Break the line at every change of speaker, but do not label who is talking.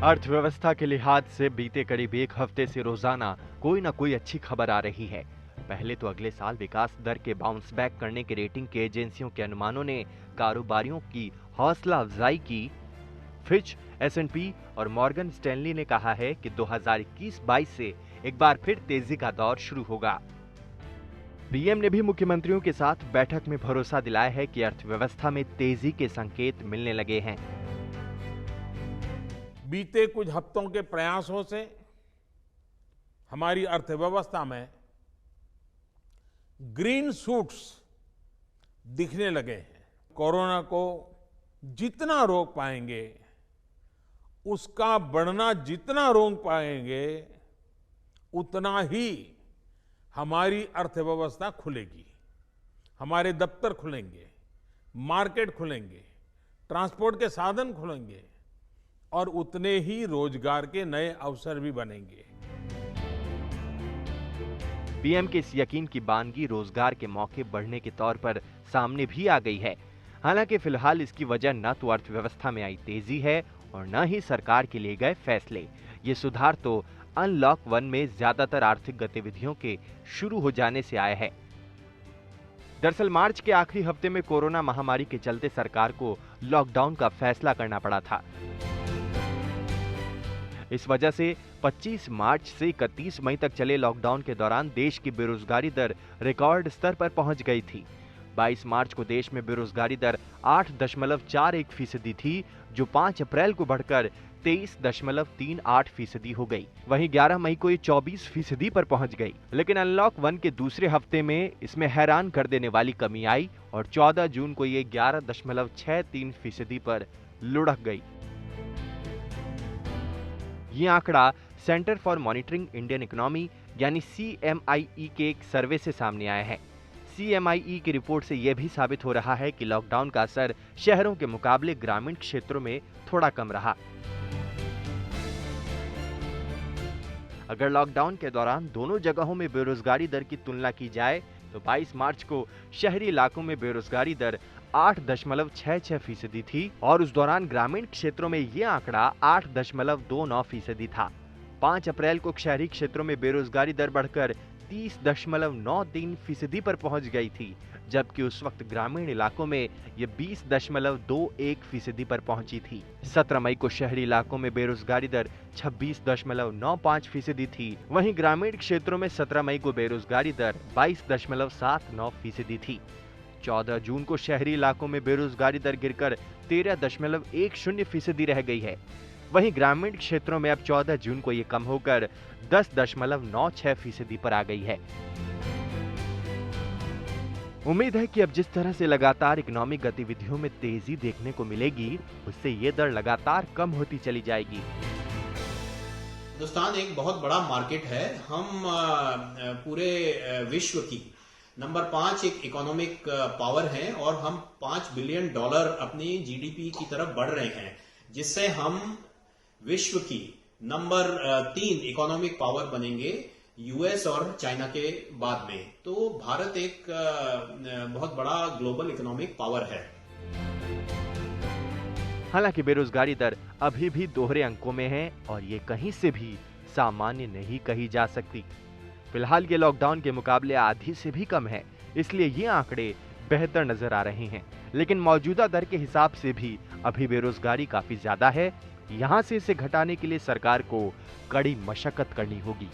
अर्थव्यवस्था के लिहाज से बीते करीब एक हफ्ते से रोजाना कोई न कोई अच्छी खबर आ रही है। पहले तो अगले साल विकास दर के बाउंस बैक करने के रेटिंग के एजेंसियों के अनुमानों ने कारोबारियों की हौसला अफजाई की। फिच, एस&पी और मॉर्गन स्टैनली ने कहा है कि 2021-22 से एक बार फिर तेजी का दौर शुरू होगा। पीएम ने भी मुख्यमंत्रियों के साथ बैठक में भरोसा दिलाया है कि अर्थव्यवस्था में तेजी के संकेत मिलने लगे हैं।
बीते कुछ हफ्तों के प्रयासों से हमारी अर्थव्यवस्था में ग्रीन शूट्स दिखने लगे हैं। कोरोना को जितना रोक पाएंगे, उसका बढ़ना जितना रोक पाएंगे, उतना ही हमारी अर्थव्यवस्था खुलेगी। हमारे दफ्तर खुलेंगे, मार्केट खुलेंगे, ट्रांसपोर्ट के साधन खुलेंगे और उतने ही रोजगार के नए अवसर भी बनेंगे।
पीएम के इस यकीन की बानगी रोजगार के मौके बढ़ने के तौर पर सामने भी आ गई है। हालांकि फिलहाल इसकी वजह न तो अर्थव्यवस्था में आई तेजी है और न ही सरकार के लिए गए फैसले। ये सुधार तो अनलॉक 1 में ज्यादातर आर्थिक गतिविधियों के शुरू हो जाने से आया है। दरअसल मार्च के आखिरी हफ्ते में कोरोना महामारी के चलते सरकार को लॉकडाउन का फैसला करना पड़ा था। इस वजह से 25 मार्च से 31 मई तक चले लॉकडाउन के दौरान देश की बेरोजगारी दर रिकॉर्ड स्तर पर पहुंच गई थी। 22 मार्च को देश में बेरोजगारी दर 8.41% थी, जो 5 अप्रैल को बढ़कर 23.38% हो गई। वहीं 11 मई को ये 24% पर पहुंच गई। लेकिन अनलॉक 1 के दूसरे हफ्ते में इसमें हैरान कर देने वाली कमी आई और 14 जून को ये 11.63% पर लुढ़क गई। ये आंकड़ा centre for monitoring Indian economy यानी CMIE के एक सर्वे से सामने आया है। CMIE की रिपोर्ट से यह भी साबित हो रहा है कि लॉकडाउन का असर शहरों के मुकाबले ग्रामीण क्षेत्रों में थोड़ा कम रहा। अगर लॉकडाउन के दौरान दोनों जगहों में बेरोजगारी दर की तुलना की जाए तो 22 मार्च को शहरी इलाकों में बेरोजगारी दर 8.66% थी और उस दौरान ग्रामीण क्षेत्रों में यह आंकड़ा 8.29% था। 5 अप्रैल को शहरी क्षेत्रों में बेरोजगारी दर बढ़कर 30.93% पर पहुंच गई थी, जबकि उस वक्त ग्रामीण इलाकों में यह 20.21% पर पहुंची थी। 17 मई को शहरी इलाकों में बेरोजगारी दर 26.95% थी। वहीं ग्रामीण क्षेत्रों में 17 मई को बेरोजगारी दर 22.79% थी। 14 जून को शहरी इलाकों में बेरोजगारी दर गिरकर 13.10% रह गई है। वहीं ग्रामीण क्षेत्रों में अब 14 जून को ये कम होकर 10.96% पर आ गई है। उम्मीद है कि अब जिस तरह से लगातार इकोनॉमिक गतिविधियों में तेजी देखने को मिलेगी, उससे ये दर लगातार कम होती चली जाएगी।
हिंदुस्तान एक बहुत बड़ा मार्केट है। हम पूरे विश्व की नंबर 5 एक इकोनॉमिक पावर है और हम $5 बिलियन अपनी GDP की तरफ बढ़ रहे हैं, जिससे हम विश्व की नंबर 3 इकोनॉमिक पावर बनेंगे US और चाइना के बाद में। तो भारत एक बहुत बड़ा ग्लोबल इकोनॉमिक पावर है।
हालांकि बेरोजगारी दर अभी भी दोहरे अंकों में है और ये कहीं से भी सामान्य नहीं कही जा सकती। फिलहाल ये लॉकडाउन के मुकाबले आधी से भी कम है, इसलिए ये आंकड़े बेहतर नजर आ रहे हैं। लेकिन मौजूदा दर के हिसाब से भी अभी बेरोजगारी काफी ज्यादा है। यहां से इसे घटाने के लिए सरकार को कड़ी मशक्कत करनी होगी।